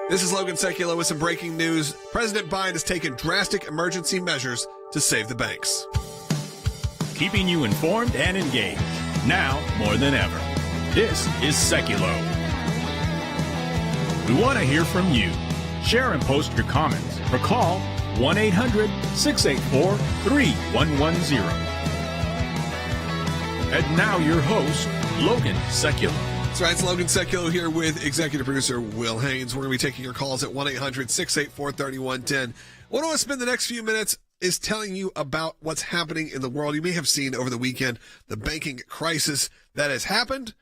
This is Logan Seculo with some breaking news. President Biden has taken drastic emergency measures to save the banks. Keeping you informed and engaged, now more than ever. This is Seculo. We want to hear from you. Share and post your comments or call 1-800-684-3110. And now your host, Logan Seculo. That's right, it's Logan Seculo here with executive producer Will Haynes. We're going to be taking your calls at 1-800-684-3110. What I want to spend the next few minutes is telling you about what's happening in the world. You may have seen over the weekend the banking crisis that has happened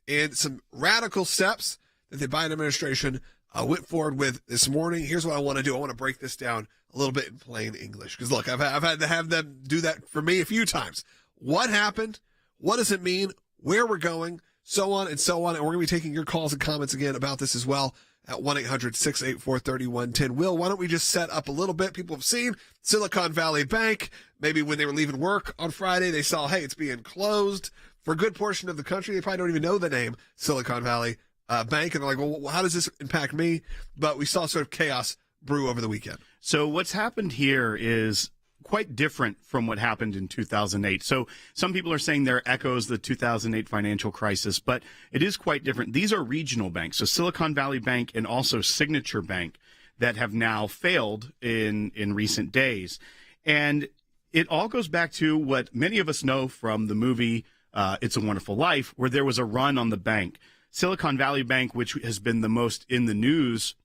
and some radical steps that the Biden administration went forward with this morning. Here's what I want to do. I want to break this down a little bit in plain English because, look, I've had to have them do that for me a few times. What happened? What does it mean? Where we're going? So on and so on. And we're going to be taking your calls and comments again about this as well at 1-800-684-3110. Will, why don't we just set up a little bit? People have seen Silicon Valley Bank. Maybe when they were leaving work on Friday, they saw, hey, it's being closed. For a good portion of the country, they probably don't even know the name Silicon Valley Bank. And they're like, well, how does this impact me? But we saw sort of chaos brew over the weekend. So what's happened here is quite different from what happened in 2008. So some people are saying there echoes the 2008 financial crisis, but it is quite different. These are regional banks, so Silicon Valley Bank and also Signature Bank, that have now failed in recent days. And it all goes back to what many of us know from the movie It's a Wonderful Life, where there was a run on the bank. Silicon Valley Bank, which has been the most in the news,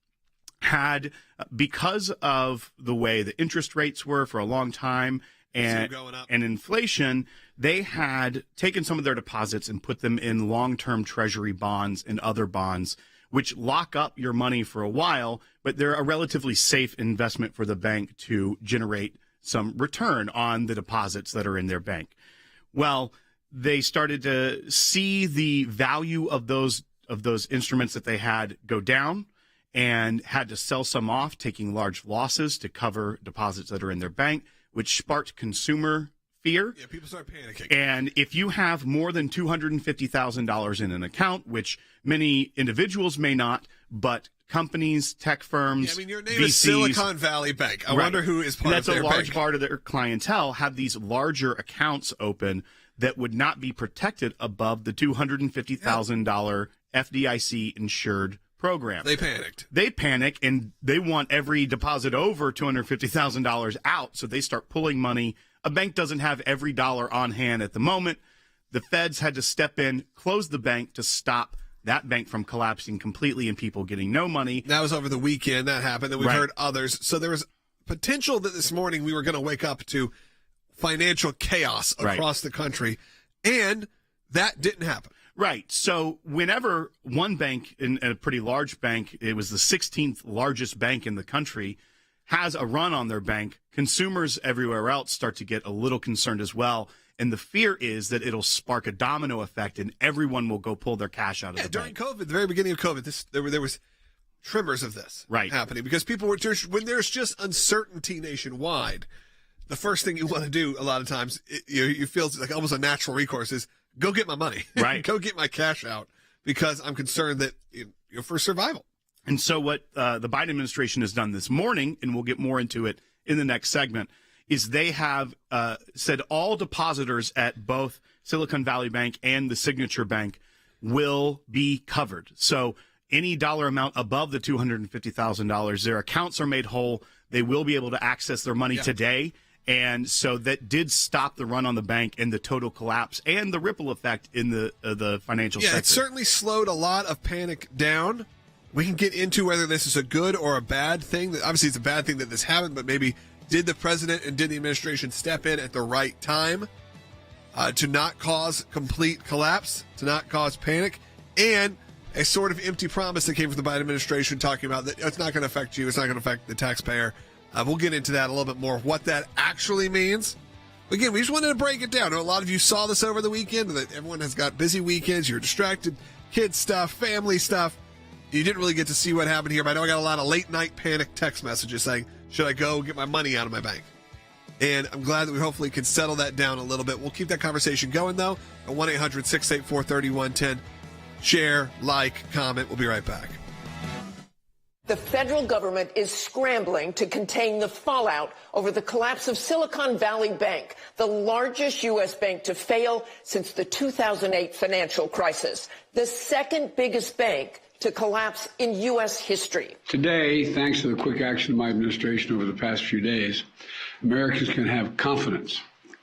had, because of the way the interest rates were for a long time and inflation, they had taken some of their deposits and put them in long-term treasury bonds and other bonds, which lock up your money for a while, but they're a relatively safe investment for the bank to generate some return on the deposits that are in their bank. Well, they started to see the value of those instruments that they had go down, and had to sell some off, taking large losses to cover deposits that are in their bank, which sparked consumer fear. Yeah, people start panicking. And if you have more than $250,000 in an account, which many individuals may not, but companies, tech firms, yeah, I mean, your name VCs, is Silicon Valley Bank. I wonder who is part of their bank. That's a large part of their clientele have these larger accounts open that would not be protected above the $250,000 FDIC-insured program. They panicked. They panic, and they want every deposit over $250,000 out, so they start pulling money. A bank doesn't have every dollar on hand at the moment. The feds had to step in, close the bank to stop that bank from collapsing completely and people getting no money. That was over the weekend. That happened. And we've heard others. So there was potential that this morning we were going to wake up to financial chaos across the country, and that didn't happen. Right. So whenever one bank, in a pretty large bank, it was the 16th largest bank in the country, has a run on their bank, consumers everywhere else start to get a little concerned as well. And the fear is that it'll spark a domino effect and everyone will go pull their cash out of the during bank. COVID, the very beginning of COVID, there was tremors of this happening because people were, when there's just uncertainty nationwide, the first thing you want to do a lot of times, you feel like almost a natural recourse is, go get my money. Right. Go get my cash out because I'm concerned that for survival. And so what the Biden administration has done this morning, and we'll get more into it in the next segment, is they have said all depositors at both Silicon Valley Bank and the Signature Bank will be covered. So any dollar amount above the $250,000, their accounts are made whole. They will be able to access their money today. And so that did stop the run on the bank and the total collapse and the ripple effect in the financial sector. Yeah, it certainly slowed a lot of panic down. We can get into whether this is a good or a bad thing. Obviously, it's a bad thing that this happened, but maybe did the president and did the administration step in at the right time to not cause complete collapse, to not cause panic, and a sort of empty promise that came from the Biden administration talking about that it's not going to affect you, it's not going to affect the taxpayer. We'll get into that a little bit more, what that actually means. Again, we just wanted to break it down. I know a lot of you saw this over the weekend, that everyone has got busy weekends, you're distracted, kids stuff, family stuff. You didn't really get to see what happened here, but I know I got a lot of late-night panic text messages saying, should I go get my money out of my bank? And I'm glad that we hopefully can settle that down a little bit. We'll keep that conversation going, though, at 1-800-684-3110. Share, like, comment. We'll be right back. The federal government is scrambling to contain the fallout over the collapse of Silicon Valley Bank, the largest U.S. bank to fail since the 2008 financial crisis, the second biggest bank to collapse in U.S. history. Today, thanks to the quick action of my administration over the past few days, Americans can have confidence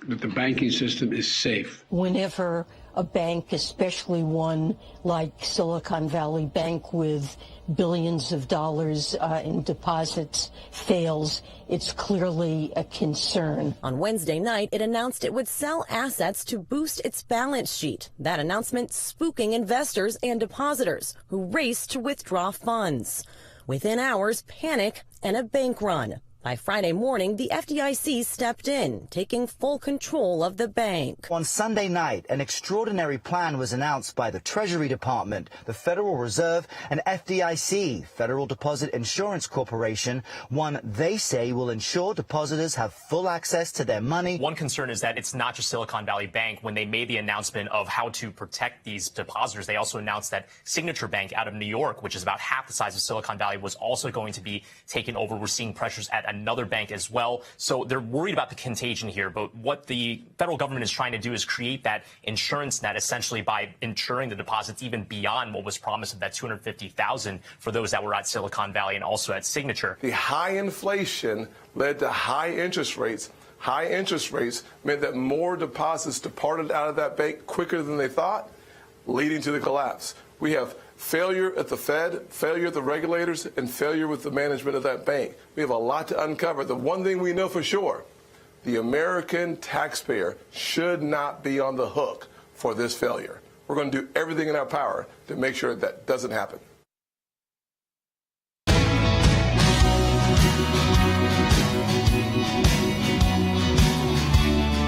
that the banking system is safe. Whenever a bank, especially one like Silicon Valley Bank with billions of dollars in deposits, fails, it's clearly a concern. On Wednesday night, it announced it would sell assets to boost its balance sheet. That announcement spooking investors and depositors who raced to withdraw funds. Within hours, panic and a bank run. By Friday morning, the FDIC stepped in, taking full control of the bank. On Sunday night, an extraordinary plan was announced by the Treasury Department, the Federal Reserve, and FDIC, Federal Deposit Insurance Corporation, one they say will ensure depositors have full access to their money. One concern is that it's not just Silicon Valley Bank. When they made the announcement of how to protect these depositors, they also announced that Signature Bank out of New York, which is about half the size of Silicon Valley, was also going to be taken over. We're seeing pressures at another bank as well. So they're worried about the contagion here. But what the federal government is trying to do is create that insurance net, essentially by insuring the deposits even beyond what was promised of that $250,000 for those that were at Silicon Valley and also at Signature. The high inflation led to high interest rates. High interest rates meant that more deposits departed out of that bank quicker than they thought, leading to the collapse. We have failure at the Fed, failure at the regulators, and failure with the management of that bank. We have a lot to uncover. The one thing we know for sure, the American taxpayer should not be on the hook for this failure. We're going to do everything in our power to make sure that doesn't happen.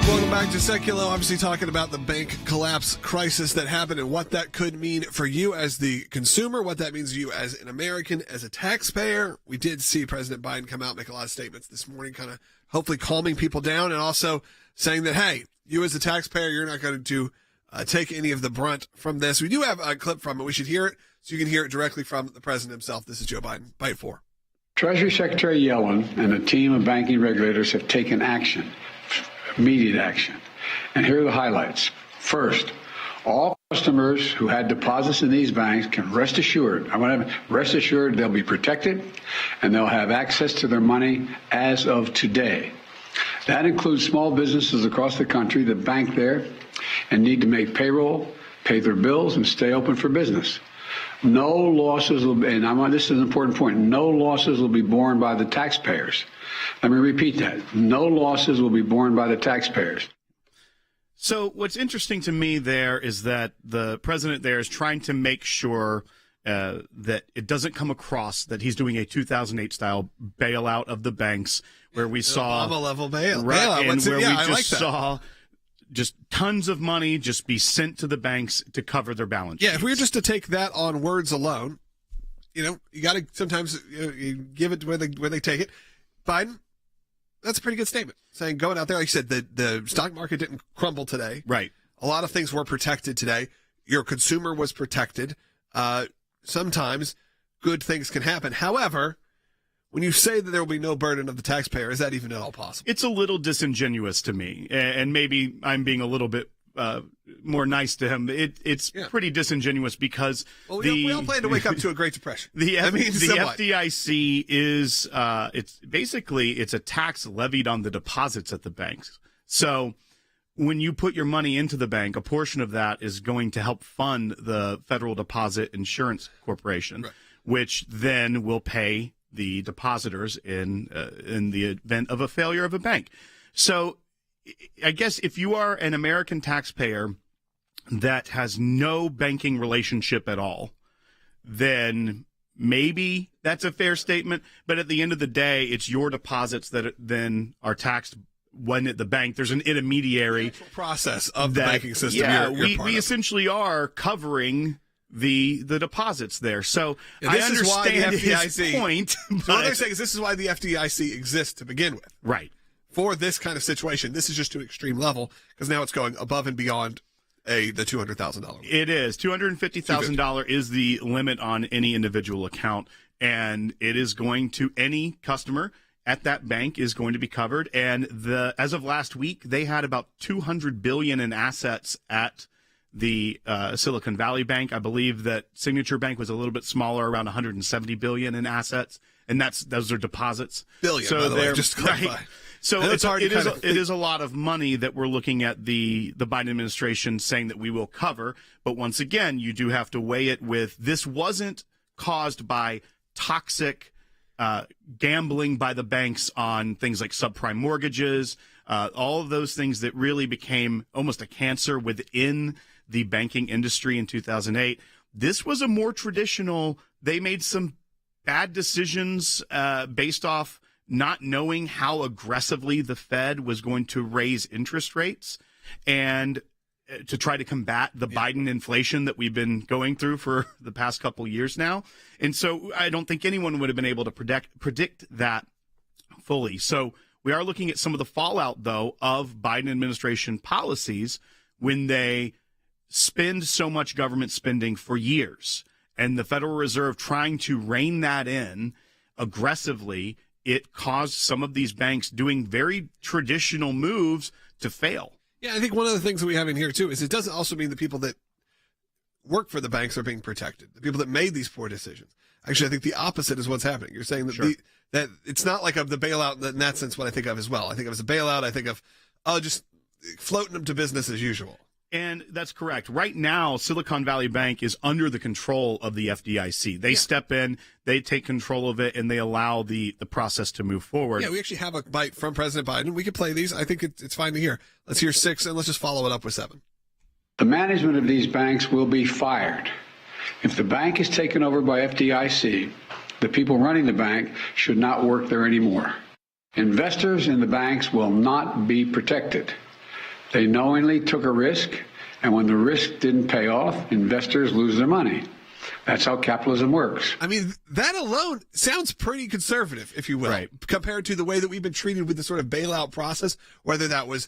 Welcome back to Secular. Obviously talking about the bank collapse crisis that happened and what that could mean for you as the consumer, what that means to you as an American, as a taxpayer. We did see President Biden come out and make a lot of statements this morning, kind of hopefully calming people down and also saying that, hey, you as a taxpayer, you're not going to take any of the brunt from this. We do have a clip from it. We should hear it so you can hear it directly from the president himself. This is Joe Biden. Bite 4. Treasury Secretary Yellen and a team of banking regulators have taken action. Immediate action. And here are the highlights. First, all customers who had deposits in these banks can rest assured, they'll be protected and they'll have access to their money as of today. That includes small businesses across the country that bank there and need to make payroll, pay their bills, and stay open for business. No losses will be, and this is an important point, no losses will be borne by the taxpayers. Let me repeat that. No losses will be borne by the taxpayers. So what's interesting to me there is that the president there is trying to make sure that it doesn't come across that he's doing a 2008 style bailout of the banks where we saw Obama level bailout. Right, and where we I just saw just tons of money just be sent to the banks to cover their balance sheets. Yeah, if we were just to take that on words alone, you got to sometimes you give it where they take it. Biden, that's a pretty good statement. Saying going out there, like you said, the stock market didn't crumble today. Right. A lot of things were protected today. Your consumer was protected. Sometimes good things can happen. However, when you say that there will be no burden of the taxpayer, is that even at all possible? It's a little disingenuous to me, and maybe I'm being a little bit more nice to him. It's pretty disingenuous because we all plan to wake up to a Great Depression. The FDIC is it's a tax levied on the deposits at the banks. So when you put your money into the bank, a portion of that is going to help fund the Federal Deposit Insurance Corporation, right, which then will pay the depositors in the event of a failure of a bank. So I guess if you are an American taxpayer that has no banking relationship at all, then maybe that's a fair statement. But at the end of the day, it's your deposits that then are taxed when at the bank. There's an intermediary process of the banking system. Yeah, we essentially are covering the deposits there. So I understand his point. So what they're saying is this is why the FDIC exists to begin with. Right. For this kind of situation, this is just to an extreme level because now it's going above and beyond the $200,000. It is. $250,000 is the limit on any individual account. and it is going to any customer at that bank is going to be covered. And as of last week, they had about $200 billion in assets at the Silicon Valley Bank. I believe that Signature Bank was a little bit smaller, around $170 billion in assets, and those are deposits. Billion, so by the way, they're just to clarify. right. So it is a lot of money that we're looking at the Biden administration saying that we will cover. But once again, you do have to weigh it with this wasn't caused by toxic gambling by the banks on things like subprime mortgages, all of those things that really became almost a cancer within the banking industry in 2008. This was a more traditional, they made some bad decisions based off not knowing how aggressively the Fed was going to raise interest rates and to try to combat the Biden inflation that we've been going through for the past couple years now. And so I don't think anyone would have been able to predict that fully. So we are looking at some of the fallout, though, of Biden administration policies when they spend so much government spending for years and the Federal Reserve trying to rein that in aggressively. It caused some of these banks doing very traditional moves to fail. Yeah, I think one of the things that we have in here, too, is it doesn't also mean the people that work for the banks are being protected, the people that made these poor decisions. Actually, I think the opposite is what's happening. You're saying that Sure. that it's not like the bailout in that sense what I think of as well. I think of as a bailout. I think of, just floating them to business as usual. And that's correct. Right now, Silicon Valley Bank is under the control of the FDIC. They step in, they take control of it, and they allow the process to move forward. Yeah, we actually have a bite from President Biden. We can play these. I think it's fine to hear. Let's hear 6, and let's just follow it up with 7. The management of these banks will be fired. If the bank is taken over by FDIC, the people running the bank should not work there anymore. Investors in the banks will not be protected. They knowingly took a risk, and when the risk didn't pay off, investors lose their money. That's how capitalism works. I mean, that alone sounds pretty conservative, if you will, right, compared to the way that we've been treated with the sort of bailout process, whether that was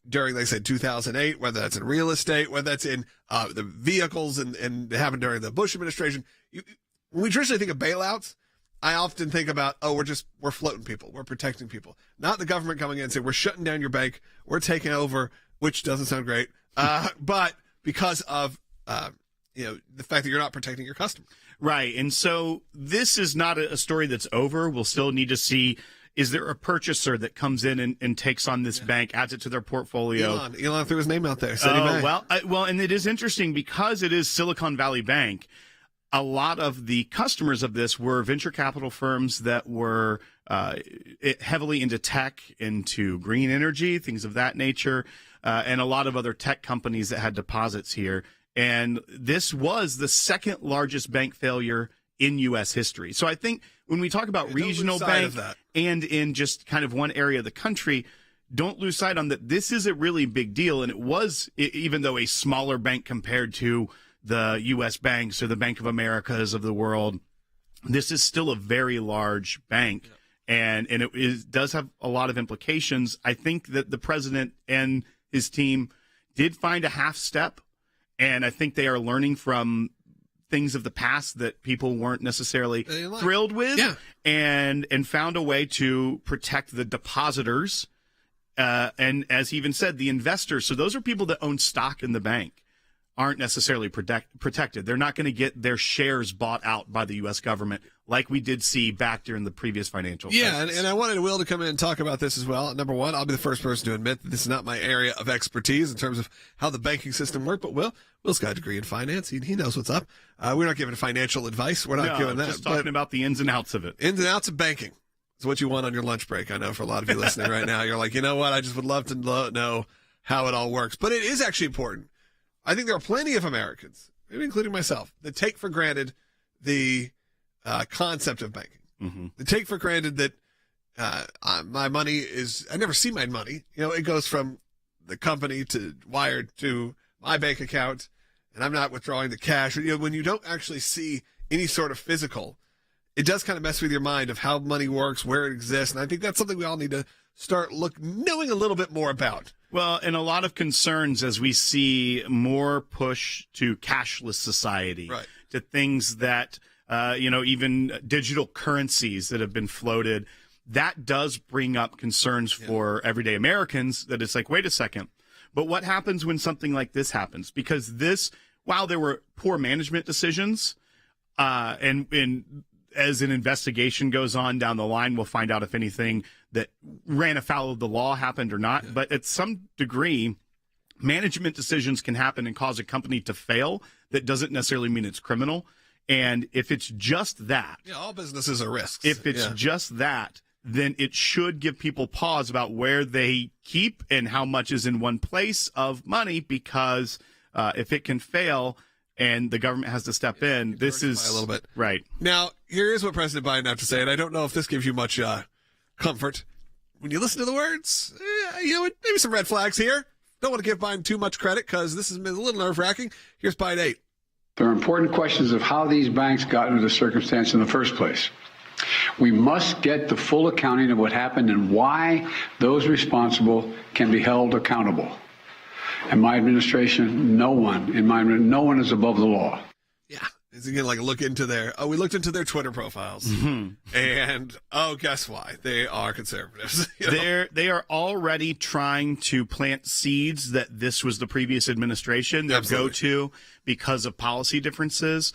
during, like I said, 2008, whether that's in real estate, whether that's in the vehicles and it happened during the Bush administration. When we traditionally think of bailouts, I often think about, we're floating people. We're protecting people. Not the government coming in and saying, we're shutting down your bank. We're taking over, which doesn't sound great. But because of, the fact that you're not protecting your customer. Right. And so this is not a story that's over. We'll still need to see, is there a purchaser that comes in and takes on this bank, adds it to their portfolio? Elon threw his name out there. Said he may. Well, and it is interesting because it is Silicon Valley Bank. A lot of the customers of this were venture capital firms that were heavily into tech, into green energy, things of that nature, and a lot of other tech companies that had deposits here. And this was the second largest bank failure in U.S. history. So I think when we talk about regional bank and in just kind of one area of the country, don't lose sight on that this is a really big deal. And it was, even though a smaller bank compared to the U.S. banks or the Bank of Americas of the world, this is still a very large bank, and it does have a lot of implications. I think that the president and his team did find a half step, and I think they are learning from things of the past that people weren't necessarily thrilled with, and found a way to protect the depositors, and as he even said, the investors. So those are people that own stock in the bank, aren't necessarily protected. They're not going to get their shares bought out by the U.S. government like we did see back during the previous financial crisis. Yeah, and I wanted Will to come in and talk about this as well. Number one, I'll be the first person to admit that this is not my area of expertise in terms of how the banking system works, but Will's got a degree in finance. He knows what's up. We're not giving financial advice. We're not doing that. Just talking about the ins and outs of it. Ins and outs of banking is what you want on your lunch break. I know for a lot of you listening right now, you're like, you know what? I just would love to know how it all works. But it is actually important. I think there are plenty of Americans, maybe including myself, that take for granted the concept of banking. Mm-hmm. They take for granted that my money I never see my money. It goes from the company wired to my bank account, and I'm not withdrawing the cash. When you don't actually see any sort of physical, it does kind of mess with your mind of how money works, where it exists. And I think that's something we all need to start knowing a little bit more about. Well, and a lot of concerns as we see more push to cashless society, right, to things that even digital currencies that have been floated. That does bring up concerns for everyday Americans that it's like, wait a second. But what happens when something like this happens? Because while there were poor management decisions, and as an investigation goes on down the line, we'll find out if anything that ran afoul of the law happened or not. Yeah. But at some degree, management decisions can happen and cause a company to fail. That doesn't necessarily mean it's criminal. And if it's just that. Yeah, all businesses are risks. If it's just that, then it should give people pause about where they keep and how much is in one place of money, because if it can fail and the government has to step in, this is a little bit right. Now, here is what President Biden had to say, and I don't know if this gives you much comfort. When you listen to the words, maybe some red flags here. Don't want to give Biden too much credit because this has been a little nerve-wracking. Here's Biden 8. There are important questions of how these banks got into the circumstance in the first place. We must get the full accounting of what happened and why those responsible can be held accountable. In my administration, no one is above the law. Yeah. It's again like look into we looked into their Twitter profiles, and guess why? They are conservatives. They are already trying to plant seeds that this was the previous administration, their go-to because of policy differences.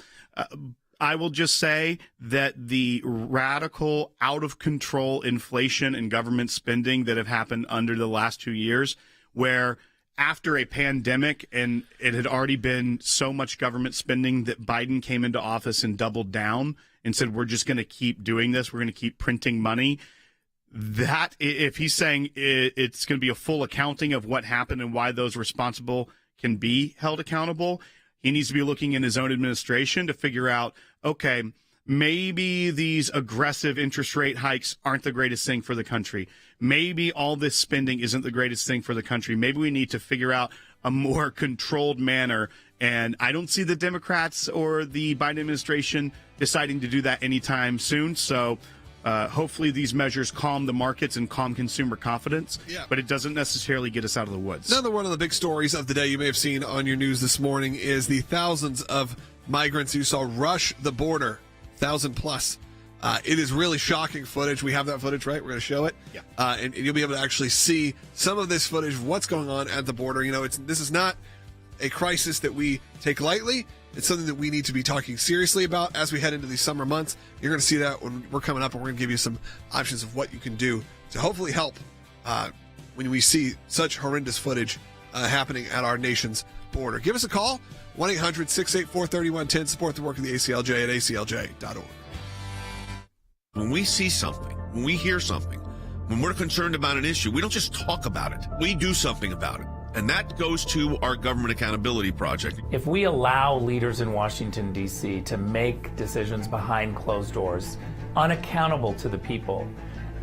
I will just say that the radical, out-of-control inflation and government spending that have happened under the last 2 years, where after a pandemic and it had already been so much government spending that Biden came into office and doubled down and said, we're just going to keep doing this. We're going to keep printing money. That if he's saying it's going to be a full accounting of what happened and why those responsible can be held accountable, he needs to be looking in his own administration to figure out, okay, maybe these aggressive interest rate hikes aren't the greatest thing for the country. Maybe all this spending isn't the greatest thing for the country. Maybe we need to figure out a more controlled manner. And I don't see the Democrats or the Biden administration deciding to do that anytime soon. So hopefully these measures calm the markets and calm consumer confidence. Yeah. But it doesn't necessarily get us out of the woods. Another one of the big stories of the day you may have seen on your news this morning is the thousands of migrants you saw rush the border. 1,000 plus. It is really shocking footage. We have that footage, right? We're going to show it. Yeah. And you'll be able to actually see some of this footage of what's going on at the border. This is not a crisis that we take lightly. It's something that we need to be talking seriously about as we head into these summer months. You're going to see that when we're coming up, and we're going to give you some options of what you can do to hopefully help when we see such horrendous footage happening at our nation's border. Give us a call. 1-800-684-3110. Support the work of the ACLJ at aclj.org. When we see something, when we hear something, when we're concerned about an issue, we don't just talk about it. We do something about it. And that goes to our Government Accountability Project. If we allow leaders in Washington, D.C. to make decisions behind closed doors, unaccountable to the people,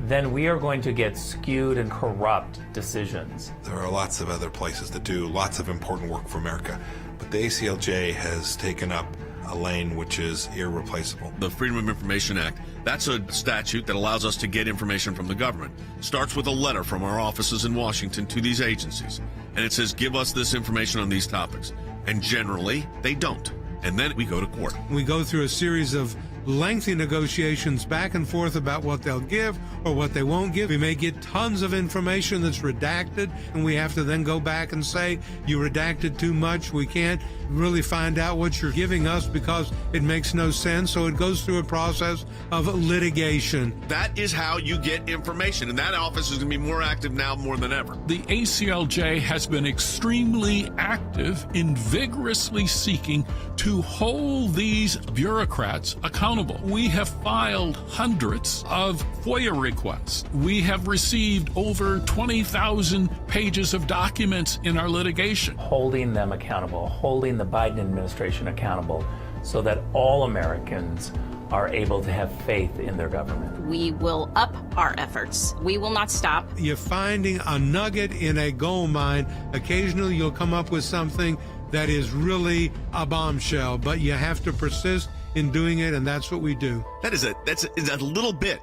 then we are going to get skewed and corrupt decisions. There are lots of other places that do lots of important work for America. But the ACLJ has taken up a lane which is irreplaceable. The Freedom of Information Act, that's a statute that allows us to get information from the government. It starts with a letter from our offices in Washington to these agencies. And it says, give us this information on these topics. And generally, they don't. And then we go to court. We go through a series of lengthy negotiations back and forth about what they'll give or what they won't give. We may get tons of information that's redacted, and we have to then go back and say, you redacted too much. We can't really find out what you're giving us because it makes no sense. So it goes through a process of litigation. That is how you get information, and that office is going to be more active now more than ever. The ACLJ has been extremely active in vigorously seeking to hold these bureaucrats accountable. We have filed hundreds of FOIA requests. We have received over 20,000 pages of documents in our litigation. Holding them accountable, holding the Biden administration accountable so that all Americans are able to have faith in their government. We will up our efforts. We will not stop. You're finding a nugget in a gold mine. Occasionally you'll come up with something that is really a bombshell, but you have to persist in doing it, and that's what we do. That's a little bit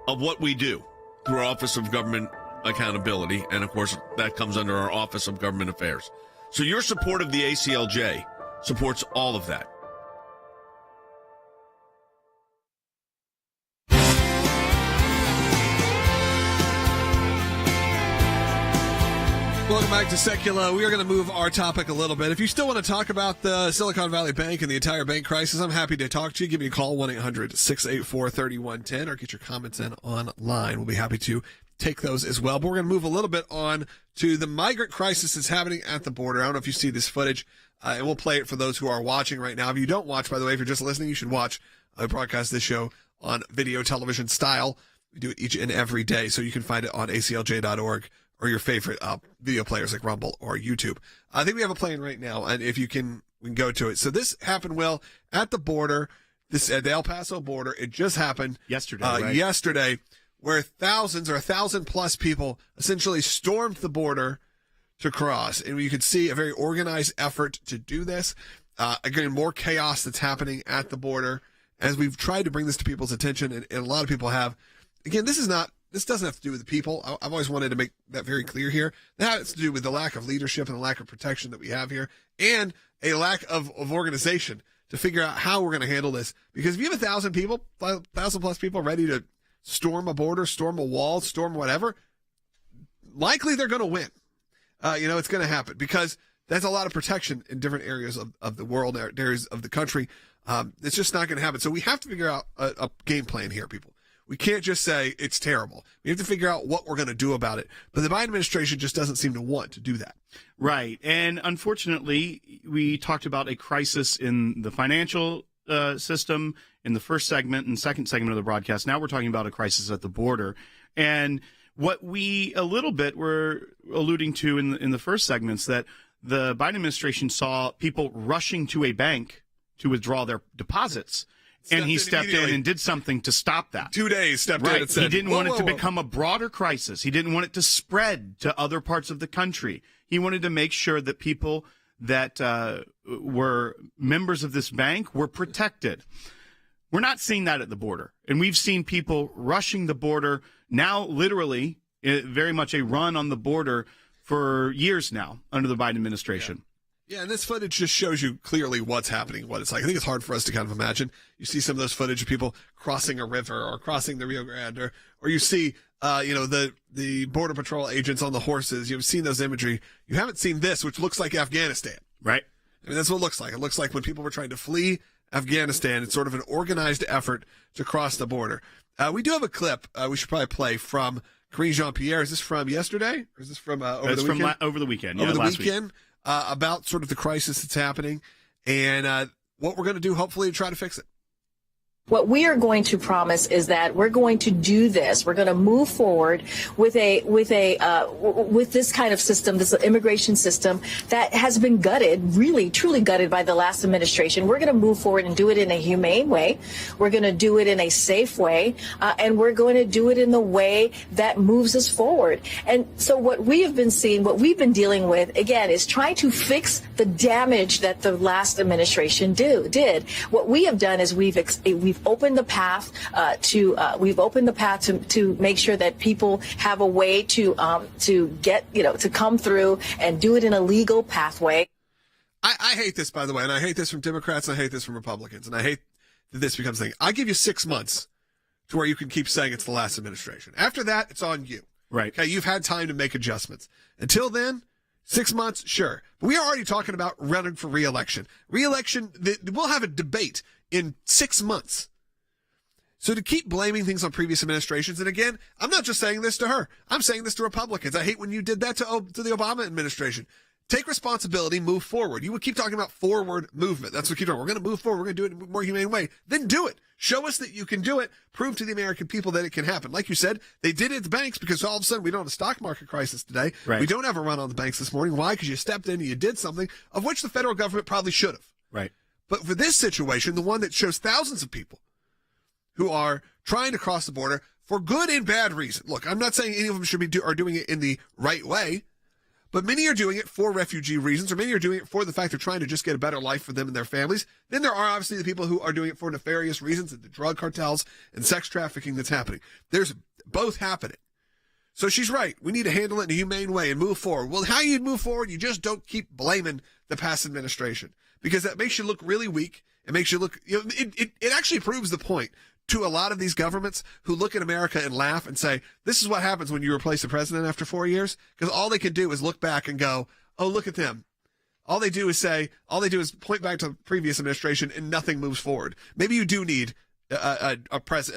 of what we do through our Office of Government Accountability, and of course that comes under our Office of Government Affairs. So your support of the ACLJ supports all of that. Welcome back to Secular. We are going to move our topic a little bit. If you still want to talk about the Silicon Valley Bank and the entire bank crisis, I'm happy to talk to you. Give me a call, 1-800-684-3110, or get your comments in online. We'll be happy to take those as well. But we're going to move a little bit on to the migrant crisis that's happening at the border. I don't know if you see this footage, and we'll play it for those who are watching right now. If you don't watch, by the way, if you're just listening, you should watch. I broadcast this show on video television style. We do it each and every day, so you can find it on ACLJ.org. Or your favorite video players like Rumble or YouTube. I think we have a playing right now, and if you can, we can go to it. So this happened, Will, at the border, at the El Paso border. It just happened yesterday, right? Yesterday, where thousands or 1,000+ people essentially stormed the border to cross, and you could see a very organized effort to do this. Again, more chaos that's happening at the border as we've tried to bring this to people's attention, and a lot of people have. Again, this doesn't have to do with the people. I've always wanted to make that very clear here. That has to do with the lack of leadership and the lack of protection that we have here, and a lack of organization to figure out how we're going to handle this. Because if you have 1,000 people, 1,000+ people ready to storm a border, storm a wall, storm whatever, likely they're going to win. It's going to happen because that's a lot of protection in different areas of the world, areas of the country. It's just not going to happen. So we have to figure out a game plan here, people. We can't just say it's terrible. We have to figure out what we're going to do about it. But the Biden administration just doesn't seem to want to do that. Right. And unfortunately, we talked about a crisis in the financial system in the first segment and second segment of the broadcast. Now we're talking about a crisis at the border. And what we a little bit were alluding to in the first segments, that the Biden administration saw people rushing to a bank to withdraw their deposits. And he stepped in and did something to stop that. 2 days stepped in and said, he didn't want it to become a broader crisis. He didn't want it to spread to other parts of the country. He wanted to make sure that people that were members of this bank were protected. We're not seeing that at the border. And we've seen people rushing the border now, literally, very much a run on the border for years now under the Biden administration. Yeah, and this footage just shows you clearly what's happening, what it's like. I think it's hard for us to kind of imagine. You see some of those footage of people crossing a river or crossing the Rio Grande, or you see, the Border Patrol agents on the horses. You've seen those imagery. You haven't seen this, which looks like Afghanistan. Right. I mean, that's what it looks like. It looks like when people were trying to flee Afghanistan. It's sort of an organized effort to cross the border. We do have a clip we should probably play from Karine Jean-Pierre. Is this from yesterday? Or is this from over the weekend? Over the weekend. Over the last weekend. Week. About sort of the crisis that's happening and what we're going to do, hopefully, to try to fix it. What we are going to promise is that we're going to do this. We're going to move forward with this kind of system, this immigration system that has been gutted, really, truly gutted by the last administration. We're going to move forward and do it in a humane way. We're going to do it in a safe way, and we're going to do it in the way that moves us forward. And so what we have been seeing, what we've been dealing with, again, is trying to fix the damage that the last administration did. What we have done is we've opened the path to make sure that people have a way to get, to come through and do it in a legal pathway. I hate this, by the way, and I hate this from Democrats, and I hate this from Republicans, and I hate that this becomes a thing. I give you 6 months to where you can keep saying it's the last administration. After that, it's on you. Right. Okay, you've had time to make adjustments. Until then, 6 months, sure. But we are already talking about running for re-election. Re-election, we'll have a debate in 6 months. So to keep blaming things on previous administrations, and again, I'm not just saying this to her. I'm saying this to Republicans. I hate when you did that to the Obama administration. Take responsibility, move forward. You would keep talking about forward movement. That's what you do. We're going to move forward. We're going to do it in a more humane way. Then do it. Show us that you can do it. Prove to the American people that it can happen. Like you said, they did it at the banks because all of a sudden we don't have a stock market crisis today. Right. We don't have a run on the banks this morning. Why? Because you stepped in and you did something of which the federal government probably should have. Right. But for this situation, the one that shows thousands of people who are trying to cross the border for good and bad reason. Look, I'm not saying any of them should be are doing it in the right way, but many are doing it for refugee reasons, or many are doing it for the fact they're trying to just get a better life for them and their families. Then there are obviously the people who are doing it for nefarious reasons, the drug cartels and sex trafficking that's happening. There's both happening. So she's right. We need to handle it in a humane way and move forward. Well, how you move forward, you just don't keep blaming the past administration, because that makes you look really weak. It makes you look, it actually proves the point. to a lot of these governments who look at America and laugh and say, this is what happens when you replace the president after 4 years? Because all they can do is look back and go, oh, look at them. All they do is point back to the previous administration and nothing moves forward. Maybe you do need a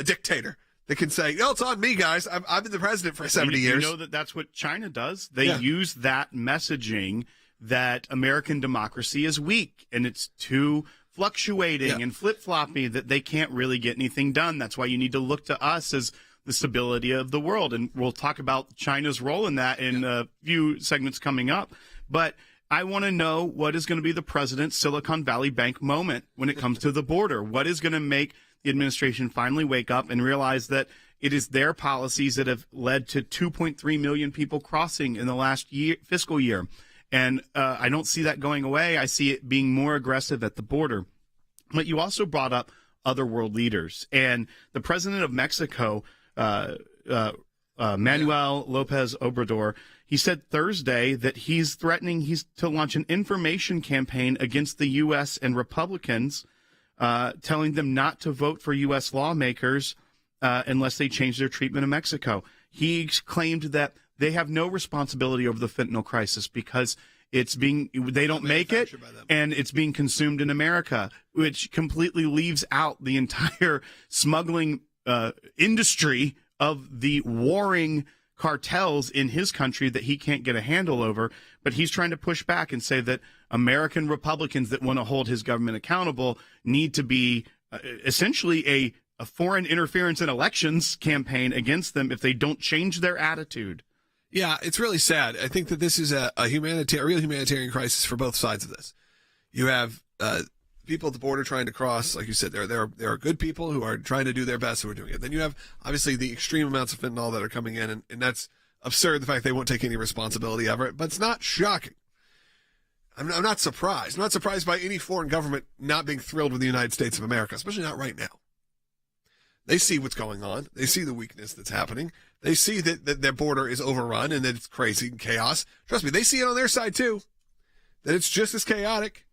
dictator that can say, it's on me, guys. I've been the president for 70 years. You know that's what China does? They use that messaging that American democracy is weak and it's too fluctuating and flip-floppy that they can't really get anything done. That's why you need to look to us as the stability of the world. And we'll talk about China's role in that in a few segments coming up. But I want to know what is going to be the president's Silicon Valley Bank moment when it comes to the border. What is going to make the administration finally wake up and realize that it is their policies that have led to 2.3 million people crossing in the last fiscal year. And I don't see that going away. I see it being more aggressive at the border. But you also brought up other world leaders. And the president of Mexico, Manuel Lopez Obrador, he said Thursday that he's threatening to launch an information campaign against the U.S. and Republicans, telling them not to vote for U.S. lawmakers unless they change their treatment of Mexico. He claimed that they have no responsibility over the fentanyl crisis because they don't make it and it's being consumed in America, which completely leaves out the entire smuggling industry of the warring cartels in his country that he can't get a handle over. But he's trying to push back and say that American Republicans that want to hold his government accountable need to be essentially a foreign interference in elections campaign against them if they don't change their attitude. Yeah, it's really sad. I think that this is a real humanitarian crisis for both sides of this. You have people at the border trying to cross, like you said, there are good people who are trying to do their best who are doing it. Then you have, obviously, the extreme amounts of fentanyl that are coming in, and that's absurd, the fact they won't take any responsibility ever. But it's not shocking. I'm not surprised. I'm not surprised by any foreign government not being thrilled with the United States of America, especially not right now. They see what's going on. They see the weakness that's happening. They see that their border is overrun and that it's crazy and chaos. Trust me, they see it on their side too, that it's just as chaotic.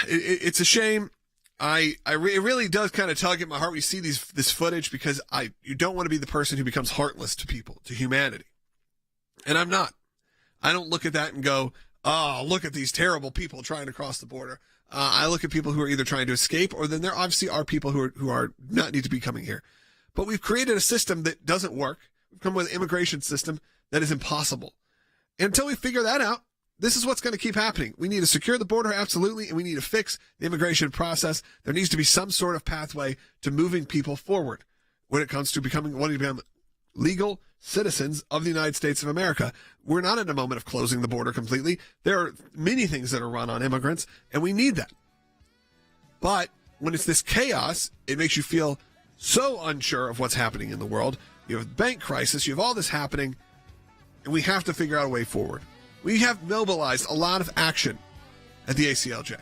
It's a shame. It really does kind of tug at my heart when you see this footage, because you don't want to be the person who becomes heartless to people, to humanity. And I'm not. I don't look at that and go, oh, look at these terrible people trying to cross the border. I look at people who are either trying to escape, or then there obviously are people who are not need to be coming here. But we've created a system that doesn't work. We've come with an immigration system that is impossible. And until we figure that out, this is what's going to keep happening. We need to secure the border, absolutely, and we need to fix the immigration process. There needs to be some sort of pathway to moving people forward when it comes to wanting to become legal citizens of the United States of America. We're not in a moment of closing the border completely. There are many things that are run on immigrants, and we need that. But when it's this chaos, it makes you feel so unsure of what's happening in the world. You have a bank crisis, you have all this happening, and we have to figure out a way forward. We have mobilized a lot of action at the ACLJ.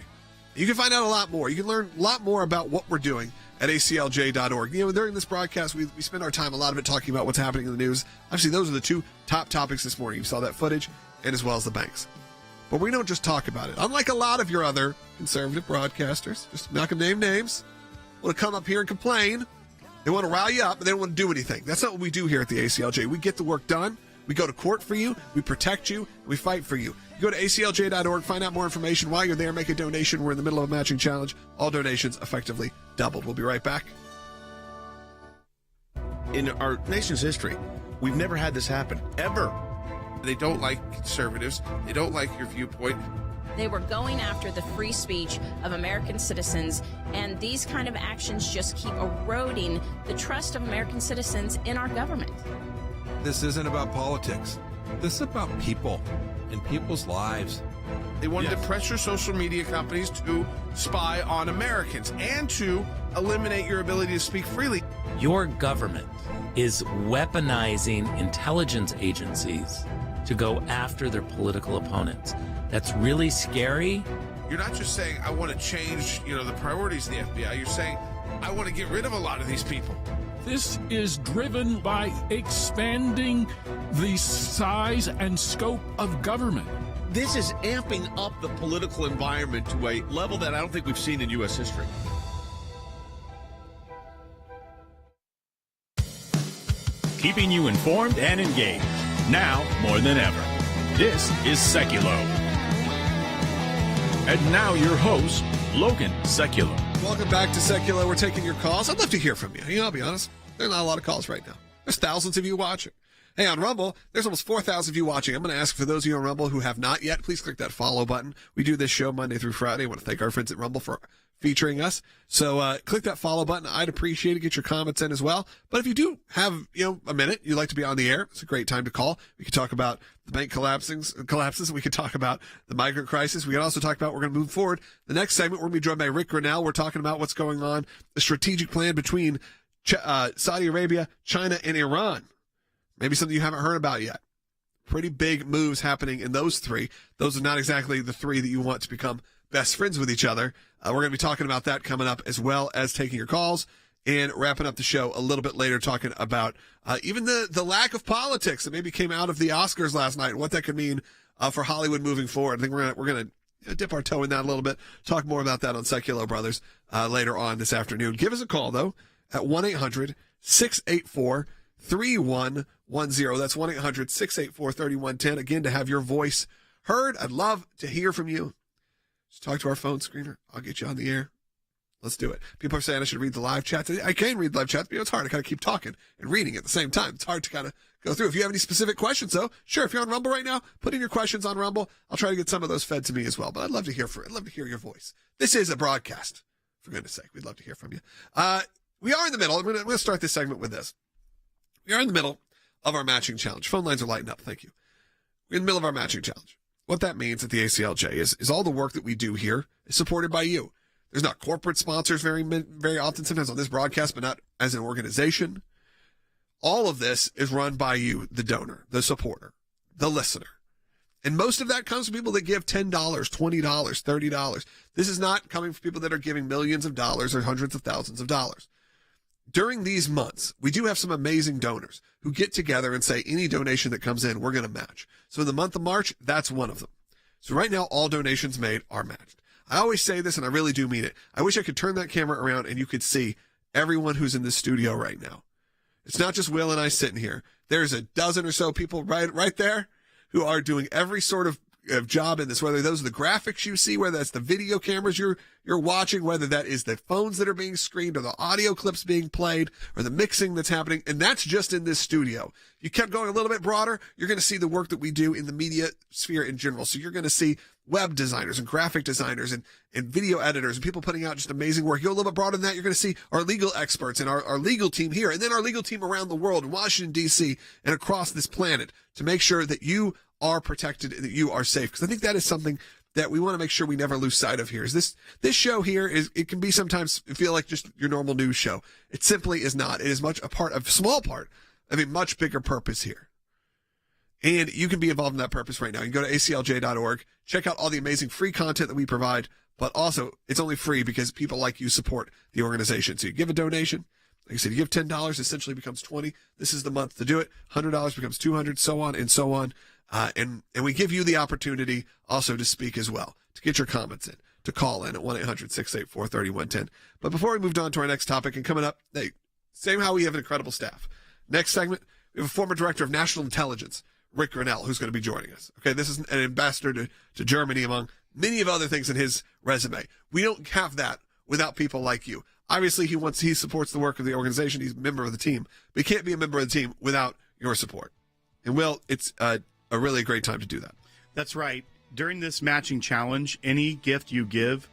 You can find out a lot more. You can learn a lot more about what we're doing at aclj.org. During this broadcast, we spend our time, a lot of it, talking about what's happening in the news. Obviously, those are the two top topics this morning. You saw that footage, and as well as the banks. But we don't just talk about it. Unlike a lot of your other conservative broadcasters, just not going to name names, want to come up here and complain. They want to rile you up, but they don't want to do anything. That's not what we do here at the ACLJ. We get the work done. We go to court for you. We protect you. We fight for you. You go to aclj.org, find out more information. While you're there, make a donation. We're in the middle of a matching challenge. All donations effectively doubled. We'll be right back. In our nation's history, we've never had this happen, ever. They don't like conservatives. They don't like your viewpoint. They were going after the free speech of American citizens, and these kind of actions just keep eroding the trust of American citizens in our government. This isn't about politics. This is about people and people's lives. They wanted to pressure social media companies to spy on Americans and to eliminate your ability to speak freely. Your government is weaponizing intelligence agencies to go after their political opponents. That's really scary. You're not just saying, I want to change, the priorities of the FBI. You're saying, I want to get rid of a lot of these people. This is driven by expanding the size and scope of government. This is amping up the political environment to a level that I don't think we've seen in U.S. history. keeping you informed and engaged. Now more than ever. This is Seculo. And now your host, Logan Seculo. Welcome back to Secular. We're taking your calls. I'd love to hear from you. I'll be honest. There's not a lot of calls right now. There's thousands of you watching. Hey, on Rumble, there's almost 4,000 of you watching. I'm going to ask for those of you on Rumble who have not yet, please click that follow button. We do this show Monday through Friday. I want to thank our friends at Rumble for featuring us. So click that follow button. I'd appreciate it. Get your comments in as well. But if you do have a minute, you'd like to be on the air, it's a great time to call. We could talk about the bank collapses. We could talk about the migrant crisis. We can also talk about we're going to move forward. The next segment, we're going to be joined by Rick Grinnell. We're talking about what's going on, the strategic plan between Saudi Arabia, China, and Iran. Maybe something you haven't heard about yet. Pretty big moves happening in those three. Those are not exactly the three that you want to become best friends with each other. We're going to be talking about that coming up, as well as taking your calls and wrapping up the show a little bit later, talking about even the lack of politics that maybe came out of the Oscars last night and what that could mean for Hollywood moving forward. I think we're going to dip our toe in that a little bit, talk more about that on Secular Brothers later on this afternoon. Give us a call, though, at 1-800-684-3110. That's 1-800-684-3110. Again, to have your voice heard. I'd love to hear from you. Just talk to our phone screener. I'll get you on the air. Let's do it. People are saying I should read the live chat. I can read live chat, but it's hard. I kind of keep talking and reading at the same time. It's hard to kind of go through. If you have any specific questions, though, sure. If you're on Rumble right now, put in your questions on Rumble. I'll try to get some of those fed to me as well. But I'd love to hear your voice. This is a broadcast, for goodness sake. We'd love to hear from you. We are in the middle. I'm going to start this segment with this. We are in the middle of our matching challenge. Phone lines are lighting up. Thank you. We're in the middle of our matching challenge. What that means at the ACLJ is all the work that we do here is supported by you. There's not corporate sponsors very often, sometimes on this broadcast, but not as an organization. All of this is run by you, the donor, the supporter, the listener. And most of that comes from people that give $10, $20, $30. This is not coming from people that are giving millions of dollars or hundreds of thousands of dollars. During these months, we do have some amazing donors who get together and say any donation that comes in, we're going to match. So in the month of March, that's one of them. So right now, all donations made are matched. I always say this, and I really do mean it. I wish I could turn that camera around and you could see everyone who's in this studio right now. It's not just Will and I sitting here. There's a dozen or so people right there who are doing every sort of job in this, whether those are the graphics you see, whether that's the video cameras you're watching, whether that is the phones that are being screened or the audio clips being played or the mixing that's happening. And that's just in this studio. You kept going a little bit broader, you're going to see the work that we do in the media sphere in general. So you're going to see web designers and graphic designers and video editors and people putting out just amazing work. You go a little bit broader than that, you're going to see our legal experts and our legal team here, and then our legal team around the world in Washington, D.C. and across this planet to make sure that you are protected and that you are safe. Because I think that is something that we want to make sure we never lose sight of here. Is this show here it can be sometimes feel like just your normal news show. It simply is not. It is a small part of a much bigger purpose here. And you can be involved in that purpose right now. You can go to aclj.org, check out all the amazing free content that we provide, but also it's only free because people like you support the organization. So you give a donation. Like I said, you give $10, essentially becomes $20. This is the month to do it. $100 becomes $200, so on and so on. And we give you the opportunity also to speak as well, to get your comments in, to call in at 1-800-684-3110. But before we moved on to our next topic, and coming up, same how we have an incredible staff. Next segment, we have a former director of national intelligence, Rick Grinnell, who's going to be joining us. Okay, this is an ambassador to Germany, among many of other things in his resume. We don't have that without people like you. Obviously, he supports the work of the organization. He's a member of the team. But he can't be a member of the team without your support. And, Will, it's a really great time to do that. That's right. During this matching challenge, any gift you give,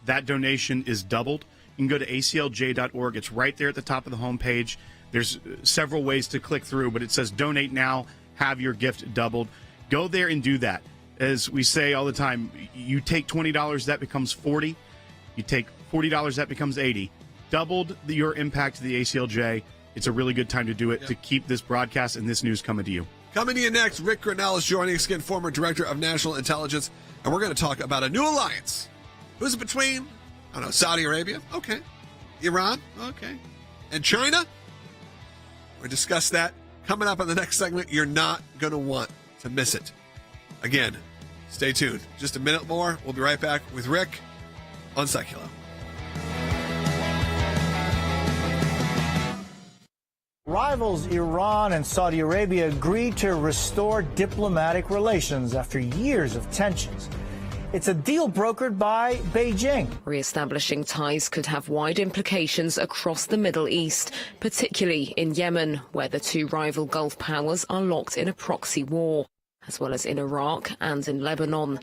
that donation is doubled. You can go to aclj.org. It's right there at the top of the homepage. There's several ways to click through, but it says donate now, have your gift doubled. Go there and do that. As we say all the time, you take $20, that becomes $40. You take $40, that becomes $80. Doubled your impact to the ACLJ. It's a really good time to do it to keep this broadcast and this news coming to you. Coming to you next, Rick Grinnell is joining us again, former director of national intelligence, and we're going to talk about a new alliance. Who's it between? I don't know, Saudi Arabia? Okay. Iran? Okay. And China? We'll discuss that coming up in the next segment. You're not going to want to miss it. Again, stay tuned. Just a minute more. We'll be right back with Rick on Secular. Rivals Iran and Saudi Arabia agreed to restore diplomatic relations after years of tensions. It's a deal brokered by Beijing. Re-establishing ties could have wide implications across the Middle East, particularly in Yemen, where the two rival Gulf powers are locked in a proxy war, as well as in Iraq and in Lebanon.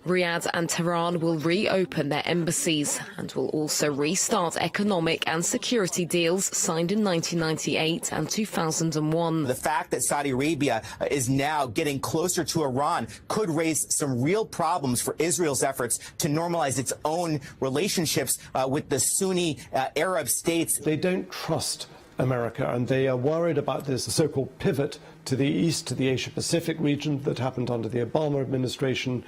Riyadh and Tehran will reopen their embassies and will also restart economic and security deals signed in 1998 and 2001. The fact that Saudi Arabia is now getting closer to Iran could raise some real problems for Israel's efforts to normalize its own relationships with the Sunni Arab states. They don't trust America, and they are worried about this so-called pivot to the east, to the Asia-Pacific region that happened under the Obama administration.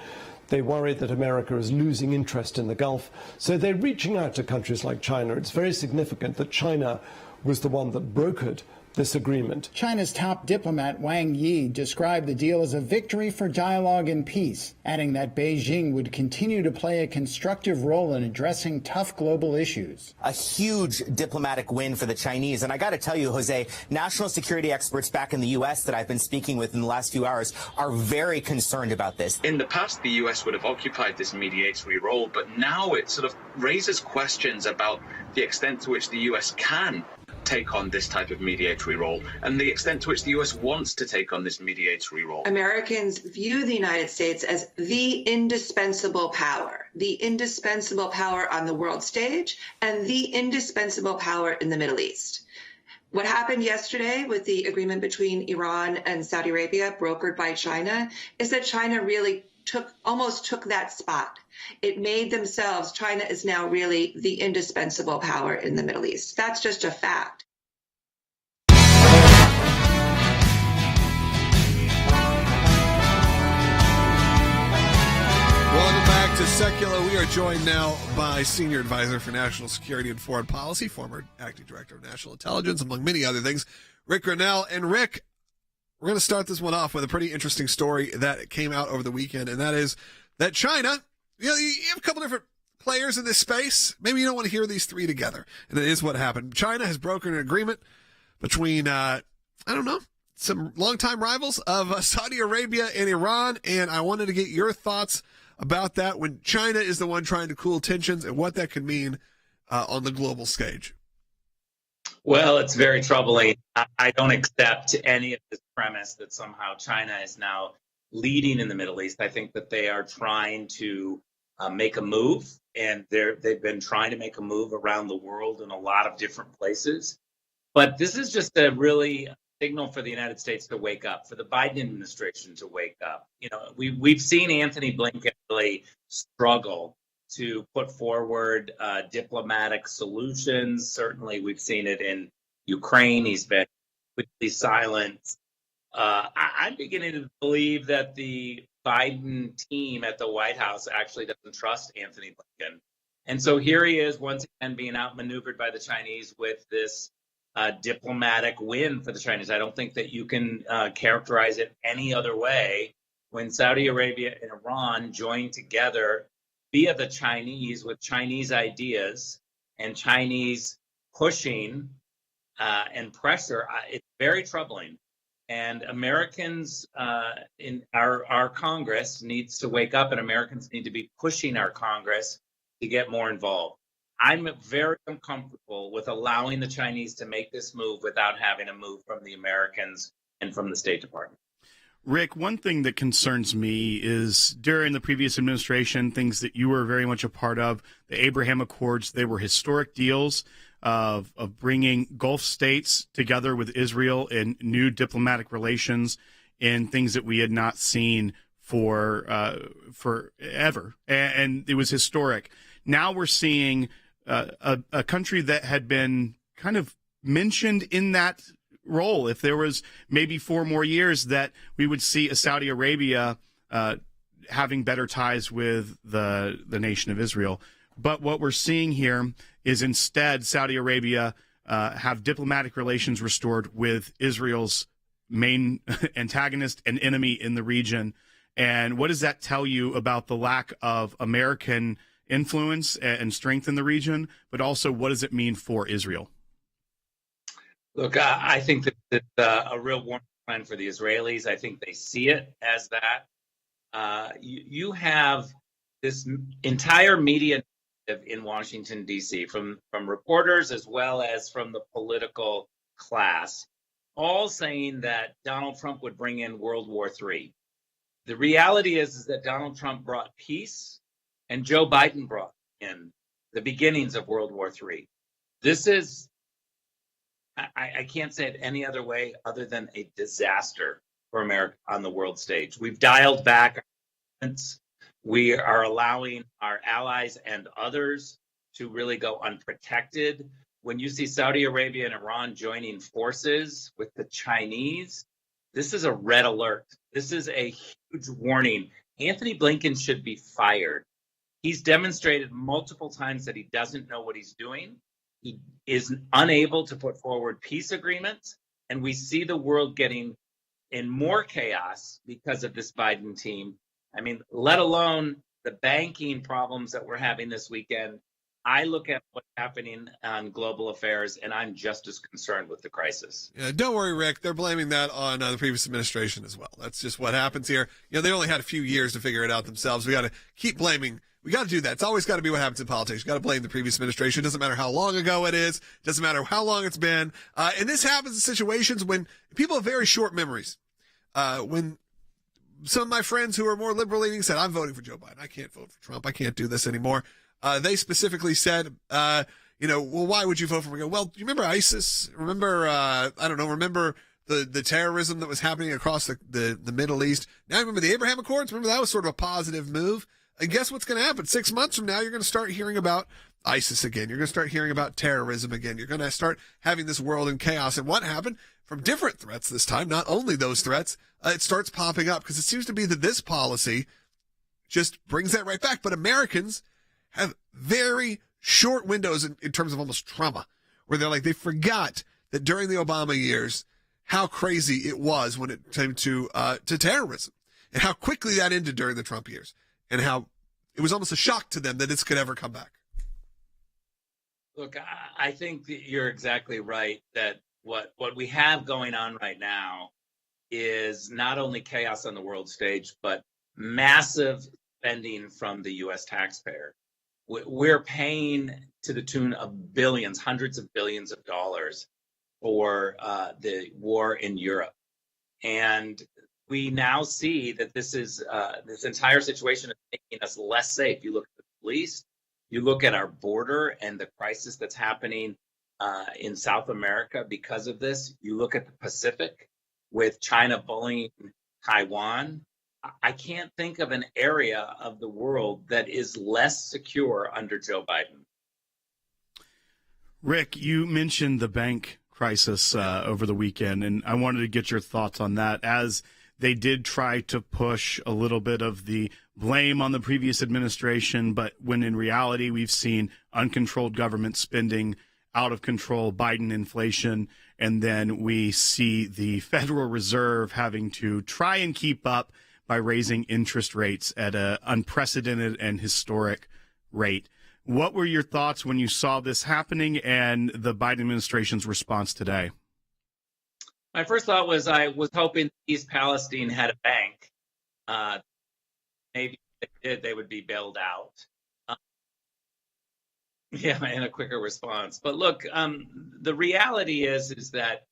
They worry that America is losing interest in the Gulf. So they're reaching out to countries like China. It's very significant that China was the one that brokered this agreement. China's top diplomat Wang Yi described the deal as a victory for dialogue and peace, adding that Beijing would continue to play a constructive role in addressing tough global issues. A huge diplomatic win for the Chinese. And I got to tell you, Jose, national security experts back in the U.S. that I've been speaking with in the last few hours are very concerned about this. In the past, the U.S. would have occupied this mediatory role, but now it sort of raises questions about the extent to which the U.S. can take on this type of mediatory role and the extent to which the U.S. wants to take on this mediatory role. Americans view the United States as the indispensable power on the world stage and the indispensable power in the Middle East. What happened yesterday with the agreement between Iran and Saudi Arabia, brokered by China, is that China really almost took that spot. It made themselves, China is now really the indispensable power in the Middle East. That's just a fact. Welcome back to Secular. We are joined now by Senior Advisor for National Security and Foreign Policy, former Acting Director of National Intelligence, among many other things, Rick Grinnell. And Rick, we're going to start this one off with a pretty interesting story that came out over the weekend, and that is that China, you have a couple different players in this space. Maybe you don't want to hear these three together, and it is what happened. China has brokered an agreement between, some longtime rivals of Saudi Arabia and Iran, and I wanted to get your thoughts about that when China is the one trying to cool tensions and what that could mean on the global stage. Well, it's very troubling. I don't accept any of this premise that somehow China is now leading in the Middle East. I think that they are trying to make a move, and they've been trying to make a move around the world in a lot of different places. But this is just a really signal for the United States to wake up, for the Biden administration to wake up. We've seen Anthony Blinken really struggle to put forward diplomatic solutions. Certainly, we've seen it in Ukraine. He's been completely silent. I'm beginning to believe that the Biden team at the White House actually doesn't trust Anthony Blinken. And so here he is once again being outmaneuvered by the Chinese with this diplomatic win for the Chinese. I don't think that you can characterize it any other way when Saudi Arabia and Iran joined together via the Chinese with Chinese ideas and Chinese pushing and pressure. It's very troubling. And Americans in our Congress needs to wake up, and Americans need to be pushing our Congress to get more involved. I'm very uncomfortable with allowing the Chinese to make this move without having a move from the Americans and from the State Department. Rick, one thing that concerns me is during the previous administration, things that you were very much a part of, the Abraham Accords, they were historic deals of bringing Gulf states together with Israel in new diplomatic relations and things that we had not seen for forever. And it was historic. Now we're seeing a country that had been kind of mentioned in that role. If there was maybe 4 more years that we would see a Saudi Arabia having better ties with the nation of Israel. But what we're seeing here is instead Saudi Arabia have diplomatic relations restored with Israel's main antagonist and enemy in the region. And what does that tell you about the lack of American influence and strength in the region, but also what does it mean for Israel? Look, I think that it's a real warning sign for the Israelis. I think they see it as that. You have this entire media in Washington, D.C., from reporters as well as from the political class, all saying that Donald Trump would bring in World War III. The reality is that Donald Trump brought peace and Joe Biden brought in the beginnings of World War III. This is, I can't say it any other way other than a disaster for America on the world stage. We've dialed back. We are allowing our allies and others to really go unprotected. When you see Saudi Arabia and Iran joining forces with the Chinese, this is a red alert. This is a huge warning. Anthony Blinken should be fired. He's demonstrated multiple times that he doesn't know what he's doing. He is unable to put forward peace agreements, and we see the world getting in more chaos because of this Biden team. I mean, let alone the banking problems that we're having this weekend. I look at what's happening on global affairs, and I'm just as concerned with the crisis. Yeah, don't worry, Rick. They're blaming that on the previous administration as well. That's just what happens here. You know, they only had a few years to figure it out themselves. We got to keep blaming. We got to do that. It's always got to be what happens in politics. You got to blame the previous administration. It doesn't matter how long ago it is. It doesn't matter how long it's been. And this happens in situations when people have very short memories. When some of my friends who are more liberal leaning said, I'm voting for Joe Biden. I can't vote for Trump. I can't do this anymore. They specifically said, well, why would you vote for him? I go, well, do you remember ISIS? Remember, remember the terrorism that was happening across the Middle East? Now remember the Abraham Accords? Remember that was sort of a positive move? And guess what's going to happen? 6 months from now, you're going to start hearing about ISIS again. You're going to start hearing about terrorism again. You're going to start having this world in chaos. And what happened? From different threats this time, not only those threats, it starts popping up because it seems to be that this policy just brings that right back. But Americans have very short windows in terms of almost trauma, where they're like, they forgot that during the Obama years, how crazy it was when it came to terrorism, and how quickly that ended during the Trump years, and how it was almost a shock to them that this could ever come back. Look, I think that you're exactly right that what we have going on right now is not only chaos on the world stage, but massive spending from the U.S. taxpayer. We're paying to the tune of billions, hundreds of billions of dollars for the war in Europe. And we now see that this entire situation is making us less safe. You look at the police, you look at our border and the crisis that's happening in South America because of this. You look at the Pacific with China bullying Taiwan. I can't think of an area of the world that is less secure under Joe Biden. Rick, you mentioned the bank crisis over the weekend, and I wanted to get your thoughts on that, as they did try to push a little bit of the blame on the previous administration, but when in reality we've seen uncontrolled government spending, out of control Biden inflation, and then we see the Federal Reserve having to try and keep up by raising interest rates at an unprecedented and historic rate. What were your thoughts when you saw this happening and the Biden administration's response today? My first thought was I was hoping East Palestine had a bank. Maybe if they did, they would be bailed out. And a quicker response. But look, the reality is that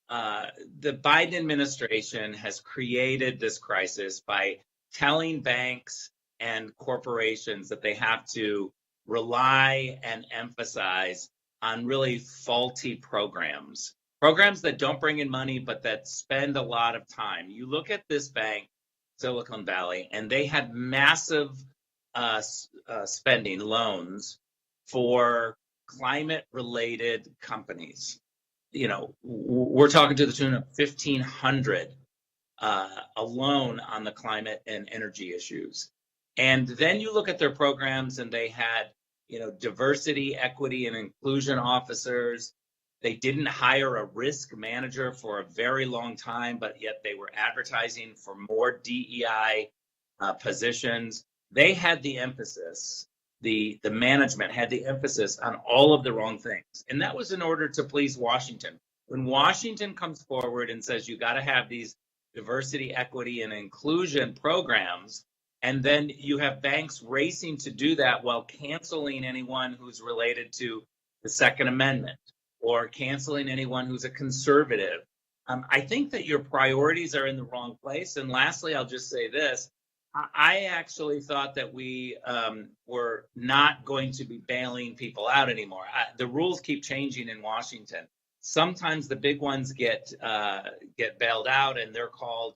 the Biden administration has created this crisis by telling banks and corporations that they have to rely and emphasize on really faulty programs that don't bring in money, but that spend a lot of time. You look at this bank, Silicon Valley, and they had massive spending loans for climate-related companies. You know, we're talking to the tune of 1,500 alone on the climate and energy issues. And then you look at their programs, and they had, diversity, equity, and inclusion officers. They didn't hire a risk manager for a very long time, but yet they were advertising for more DEI positions. They had the emphasis. The management had the emphasis on all of the wrong things. And that was in order to please Washington. When Washington comes forward and says you got to have these diversity, equity, and inclusion programs, and then you have banks racing to do that while canceling anyone who's related to the Second Amendment or canceling anyone who's a conservative, I think that your priorities are in the wrong place. And lastly, I'll just say this. I actually thought that we were not going to be bailing people out anymore. The rules keep changing in Washington. Sometimes the big ones get bailed out and they're called,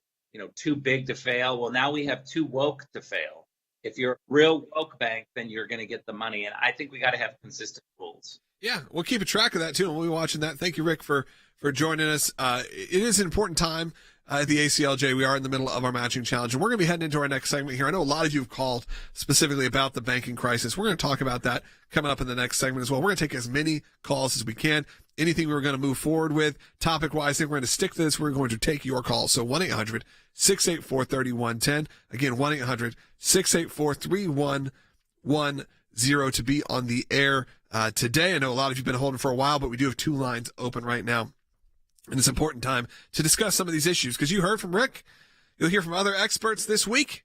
too big to fail. Well, now we have too woke to fail. If you're a real woke bank, then you're going to get the money. And I think we got to have consistent rules. Yeah, we'll keep a track of that too, and we'll be watching that. Thank you, Rick, for joining us. It is an important time at the ACLJ. We are in the middle of our matching challenge, and we're going to be heading into our next segment here. I know a lot of you have called specifically about the banking crisis. We're going to talk about that coming up in the next segment as well. We're going to take as many calls as we can. Anything we're going to move forward with, topic-wise, I think we're going to stick to this. We're going to take your calls. So 1-800-684-3110. Again, 1-800-684-3110 to be on the air today. I know a lot of you have been holding for a while, but we do have two lines open right now. And it's an important time to discuss some of these issues because you heard from Rick. You'll hear from other experts this week.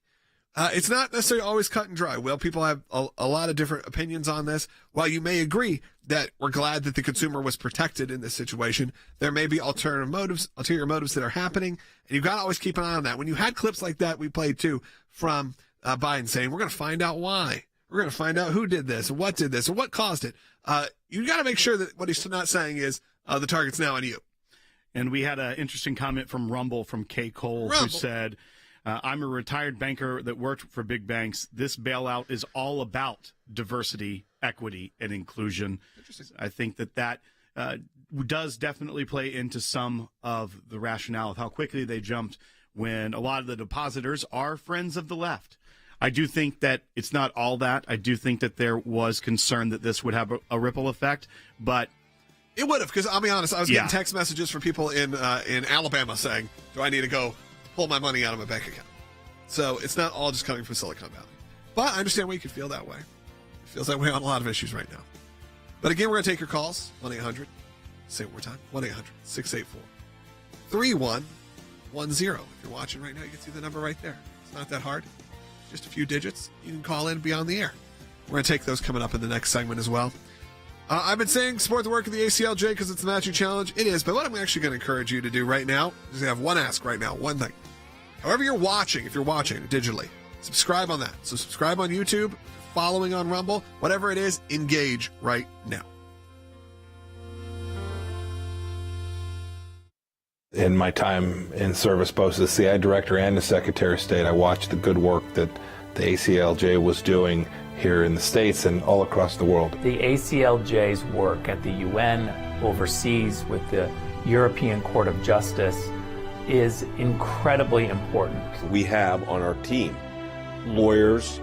It's not necessarily always cut and dry. Well, people have a lot of different opinions on this. While you may agree that we're glad that the consumer was protected in this situation, there may be ulterior motives that are happening, and you've got to always keep an eye on that. When you had clips like that we played too from Biden saying, we're going to find out why. We're going to find out who did this and what did this and what caused it. You got to make sure that what he's not saying is the target's now on you. And we had an interesting comment from Rumble from Kay Cole, who said, I'm a retired banker that worked for big banks. This bailout is all about diversity, equity, and inclusion. I think that does definitely play into some of the rationale of how quickly they jumped when a lot of the depositors are friends of the left. I do think that it's not all that. I do think that there was concern that this would have a ripple effect, but it would have, because I'll be honest, I was getting text messages from people in Alabama saying, do I need to go pull my money out of my bank account? So it's not all just coming from Silicon Valley. But I understand why you could feel that way. It feels that way on a lot of issues right now. But again, we're going to take your calls. 1-800, say it one more time, 1-800-684-3110. If you're watching right now, you can see the number right there. It's not that hard. Just a few digits. You can call in and be on the air. We're going to take those coming up in the next segment as well. I've been saying support the work of the ACLJ because it's a matching challenge. It is, but what I'm actually going to encourage you to do right now is to have one ask right now, one thing. However you're watching, if you're watching digitally, subscribe on that. So subscribe on YouTube, following on Rumble, whatever it is, engage right now. In my time in service, both as the CI director and the Secretary of State, I watched the good work that the ACLJ was doing here in the States and all across the world. The ACLJ's work at the UN, overseas with the European Court of Justice, is incredibly important. We have on our team lawyers,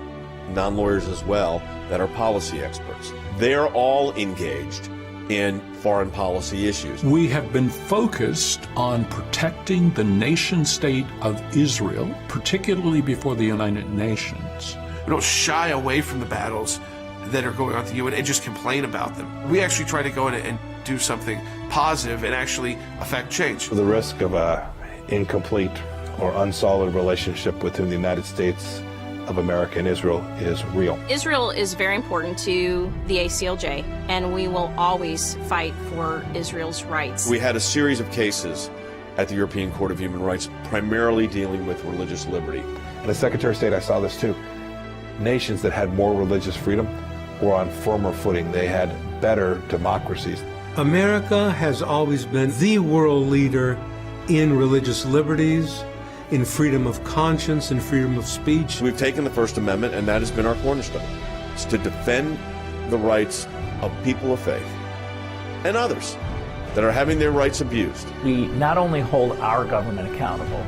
non-lawyers as well, that are policy experts. They're all engaged in foreign policy issues. We have been focused on protecting the nation state of Israel, particularly before the United Nations. We don't shy away from the battles that are going on at the UN and just complain about them. We actually try to go in and do something positive and actually affect change. The risk of a incomplete or unsolid relationship within the United States of America and Israel is real. Israel is very important to the ACLJ, and we will always fight for Israel's rights. We had a series of cases at the European Court of Human Rights, primarily dealing with religious liberty. And as Secretary of State, I saw this too. Nations that had more religious freedom were on firmer footing. They had better democracies. America has always been the world leader in religious liberties, in freedom of conscience and freedom of speech. We've taken the First Amendment, and that has been our cornerstone. It's to defend the rights of people of faith and others that are having their rights abused. We not only hold our government accountable,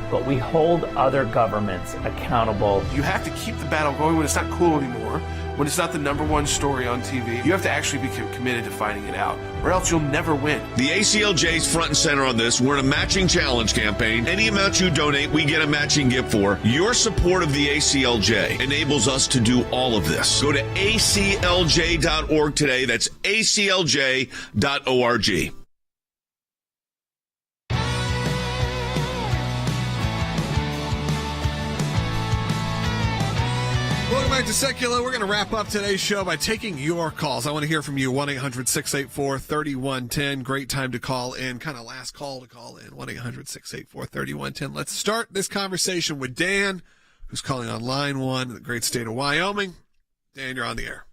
but we hold other governments accountable. You have to keep the battle going when it's not cool anymore, when it's not the #1 story on TV. You have to actually be committed to fighting it out, or else you'll never win. The ACLJ's front and center on this. We're in a matching challenge campaign. Any amount you donate, we get a matching gift for. Your support of the ACLJ enables us to do all of this. Go to aclj.org today. That's aclj.org. Welcome back to Secular. We're going to wrap up today's show by taking your calls. I want to hear from you. 1-800-684-3110. Great time to call in. Kind of last call to call in. 1-800-684-3110. Let's start this conversation with Dan, who's calling on line 1 in the great state of Wyoming. Dan, you're on the air.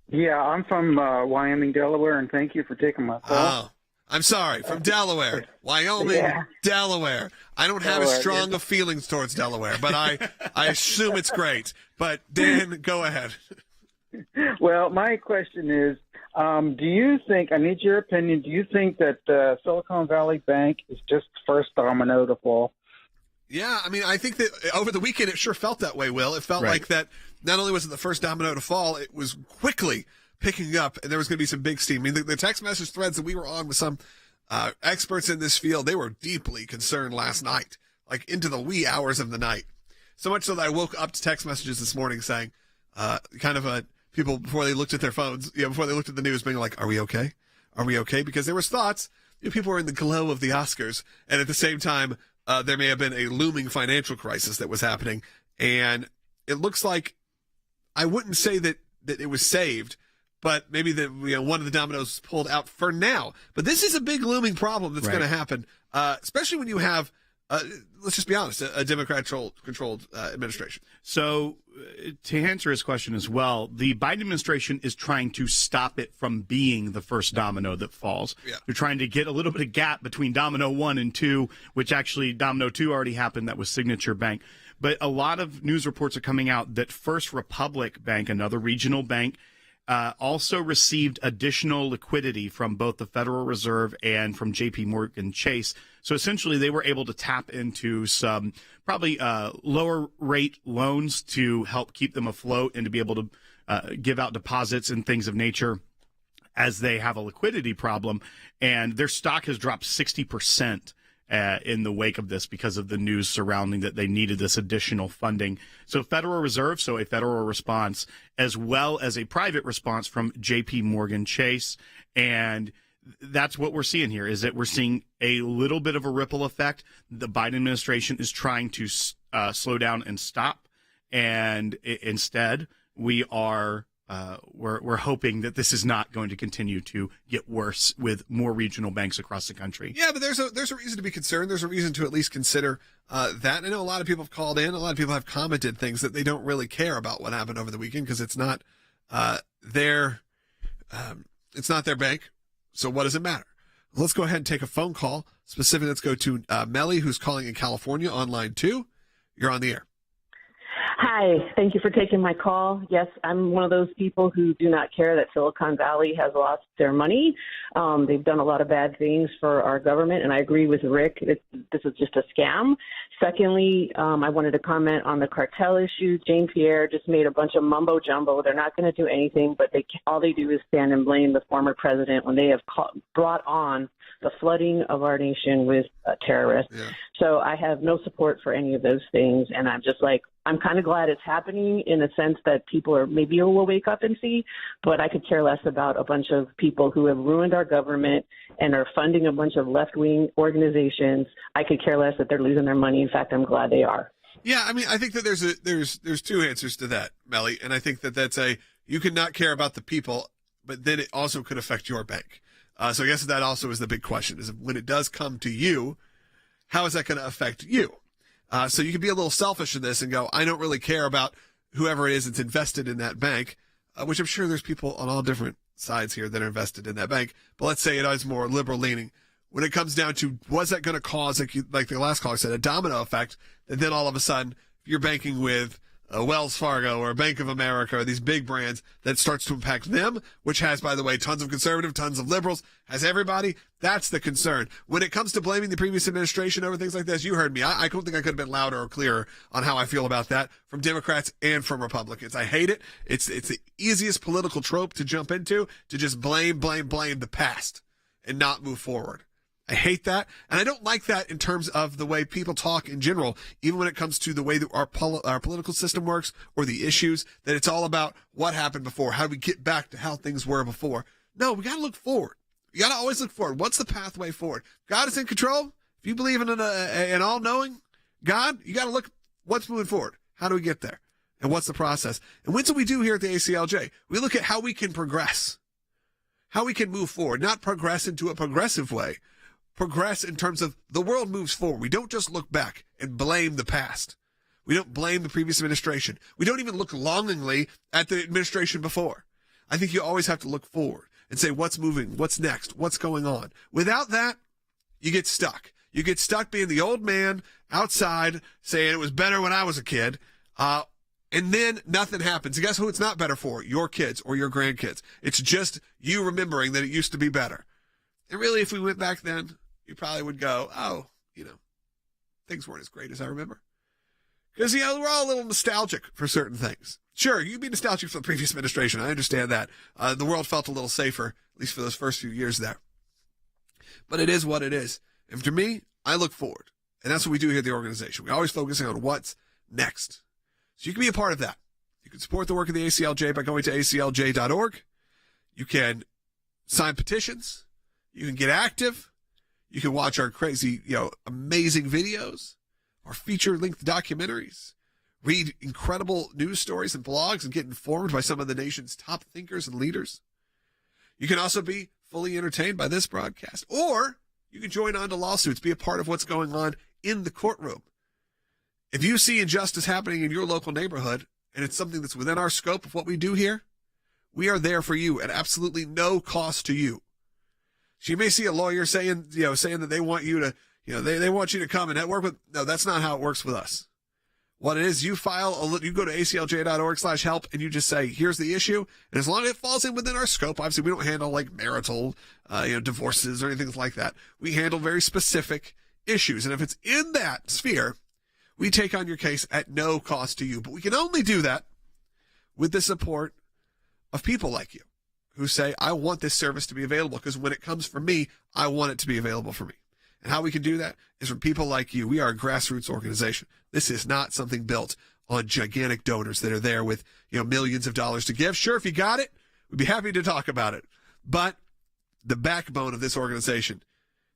Yeah, I'm from Wyoming, Delaware, and thank you for taking my call. Oh, I'm sorry. From Delaware. Wyoming, Yeah. Delaware. I don't have Delaware, as strong of feelings towards Delaware, but I assume it's great. But, Dan, go ahead. Well, my question is, do you think, I need your opinion, do you think that Silicon Valley Bank is just the first domino to fall? Yeah, I mean, I think that over the weekend it sure felt that way, Will. It felt like that not only was it the first domino to fall, it was quickly picking up, and there was going to be some big steam. I mean, the text message threads that we were on with some experts in this field, they were deeply concerned last night, like into the wee hours of the night. So much so that I woke up to text messages this morning saying, people before they looked at their phones, before they looked at the news, being like, "Are we okay? Are we okay?" Because there was thoughts. People were in the glow of the Oscars, and at the same time, there may have been a looming financial crisis that was happening, and it looks like I wouldn't say that it was saved, but maybe one of the dominoes pulled out for now. But this is a big looming problem that's going to happen, especially when you have. Let's just be honest, a Democrat-controlled administration. So to answer his question as well, the Biden administration is trying to stop it from being the first domino that falls. Yeah. They're trying to get a little bit of gap between domino 1 and 2, which actually domino 2 already happened. That was Signature Bank. But a lot of news reports are coming out that First Republic Bank, another regional bank, also received additional liquidity from both the Federal Reserve and from J.P. Morgan Chase. So essentially, they were able to tap into some probably lower rate loans to help keep them afloat and to be able to give out deposits and things of nature as they have a liquidity problem. And their stock has dropped 60% in the wake of this because of the news surrounding that they needed this additional funding. So Federal Reserve, so a federal response, as well as a private response from J.P. Morgan Chase. And that's what we're seeing here, is that we're seeing a little bit of a ripple effect. The Biden administration is trying to slow down and stop. And instead, we are we're hoping that this is not going to continue to get worse with more regional banks across the country. Yeah, but there's a reason to be concerned. There's a reason to at least consider that. I know a lot of people have called in. A lot of people have commented things that they don't really care about what happened over the weekend because it's not their bank. So what does it matter? Let's go ahead and take a phone call. Specifically, let's go to Melly, who's calling in California on line 2. You're on the air. Hi, thank you for taking my call. Yes, I'm one of those people who do not care that Silicon Valley has lost their money. They've done a lot of bad things for our government, and I agree with Rick. This is just a scam. Secondly, I wanted to comment on the cartel issue. Jane Pierre just made a bunch of mumbo jumbo. They're not going to do anything, but all they do is stand and blame the former president when they have brought on the flooding of our nation with terrorists. Yeah. So I have no support for any of those things, and I'm kind of glad it's happening in the sense that people will wake up and see, but I could care less about a bunch of people who have ruined our government and are funding a bunch of left-wing organizations. I could care less that they're losing their money. In fact, I'm glad they are. Yeah, I mean, I think that there's two answers to that, Melly, and I think that's you could not care about the people, but then it also could affect your bank. So I guess that also is the big question, is when it does come to you, how is that going to affect you? So you can be a little selfish in this and go, I don't really care about whoever it is that's invested in that bank, which I'm sure there's people on all different sides here that are invested in that bank. But let's say it is more liberal leaning. When it comes down to, was that going to cause, like the last caller said, a domino effect? And then all of a sudden, if you're banking with Wells Fargo or Bank of America or these big brands, that starts to impact them, which has, by the way, tons of conservative, tons of liberals, has everybody. That's the concern. When it comes to blaming the previous administration over things like this, you heard me. I don't think I could have been louder or clearer on how I feel about that from Democrats and from Republicans. I hate it. It's the easiest political trope to jump into, to just blame the past and not move forward. I hate that, and I don't like that in terms of the way people talk in general, even when it comes to the way that our political system works or the issues, that it's all about what happened before, how do we get back to how things were before. No, we got to look forward. You got to always look forward. What's the pathway forward? God is in control. If you believe in an all-knowing God, you got to look what's moving forward. How do we get there? And what's the process? And what's what we do here at the ACLJ? We look at how we can progress, how we can move forward, not progress into a progressive way, progress in terms of the world moves forward. We don't just look back and blame the past. We don't blame the previous administration. We don't even look longingly at the administration before. I think you always have to look forward and say, what's moving? What's next? What's going on? Without that, you get stuck. You get stuck being the old man outside saying it was better when I was a kid. And then nothing happens. And guess who it's not better for? Your kids or your grandkids. It's just you remembering that it used to be better. And really, if we went back then, you probably would go, oh, things weren't as great as I remember. Because, we're all a little nostalgic for certain things. Sure, you'd be nostalgic for the previous administration. I understand that. The world felt a little safer, at least for those first few years there. But it is what it is. And for me, I look forward. And that's what we do here at the organization. We're always focusing on what's next. So you can be a part of that. You can support the work of the ACLJ by going to aclj.org. You can sign petitions. You can get active. You can watch our crazy, amazing videos, our feature-length documentaries, read incredible news stories and blogs, and get informed by some of the nation's top thinkers and leaders. You can also be fully entertained by this broadcast, or you can join on to lawsuits, be a part of what's going on in the courtroom. If you see injustice happening in your local neighborhood, and it's something that's within our scope of what we do here, we are there for you at absolutely no cost to you. So you may see a lawyer saying that they want you to, they want you to come and work with. No, that's not how it works with us. What it is, you go to aclj.org/help and you just say, here's the issue. And as long as it falls in within our scope, obviously we don't handle like marital, divorces or anything like that. We handle very specific issues. And if it's in that sphere, we take on your case at no cost to you. But we can only do that with the support of people like you who say, I want this service to be available because when it comes from me, I want it to be available for me. And how we can do that is from people like you. We are a grassroots organization. This is not something built on gigantic donors that are there with, millions of dollars to give. Sure, if you got it, we'd be happy to talk about it. But the backbone of this organization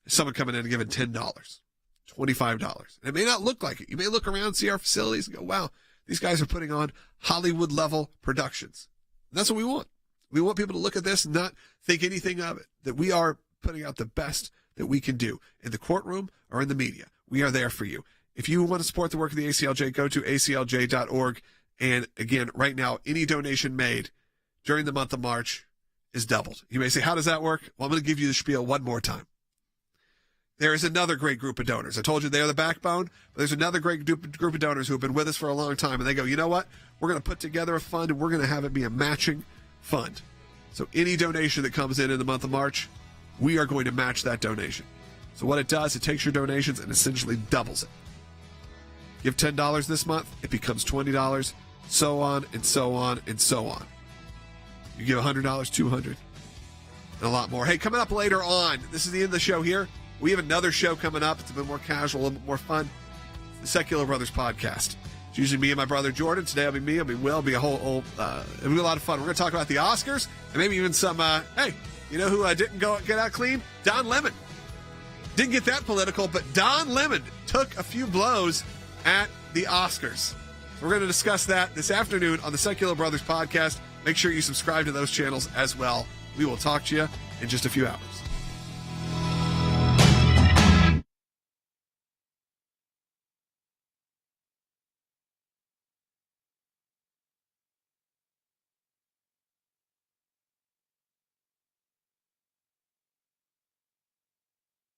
is someone coming in and giving $10, $25. And it may not look like it. You may look around, see our facilities and go, wow, these guys are putting on Hollywood level productions. And that's what we want. We want people to look at this and not think anything of it, that we are putting out the best that we can do in the courtroom or in the media. We are there for you. If you want to support the work of the ACLJ, go to aclj.org. And again, right now, any donation made during the month of March is doubled. You may say, how does that work? Well, I'm going to give you the spiel one more time. There is another great group of donors. I told you they're the backbone, but there's another great group of donors who have been with us for a long time. And they go, you know what? We're going to put together a fund and we're going to have it be a matching fund. So any donation that comes in the month of March, we are going to match that donation. So what it does, it takes your donations and essentially doubles it. Give $10 this month, it becomes $20, so on and so on and so on. You give $100, $200, and a lot more. Hey, coming up later on, this is the end of the show here. We have another show coming up. It's a bit more casual, a little bit more fun. The Secular Brothers Podcast. It's usually me and my brother Jordan. Today I'll be me. I'll be Will. It'll be it'll be a lot of fun. We're going to talk about the Oscars and maybe even some, hey, you know who didn't get out clean? Don Lemon. Didn't get that political, but Don Lemon took a few blows at the Oscars. We're going to discuss that this afternoon on the Secular Brothers Podcast. Make sure you subscribe to those channels as well. We will talk to you in just a few hours.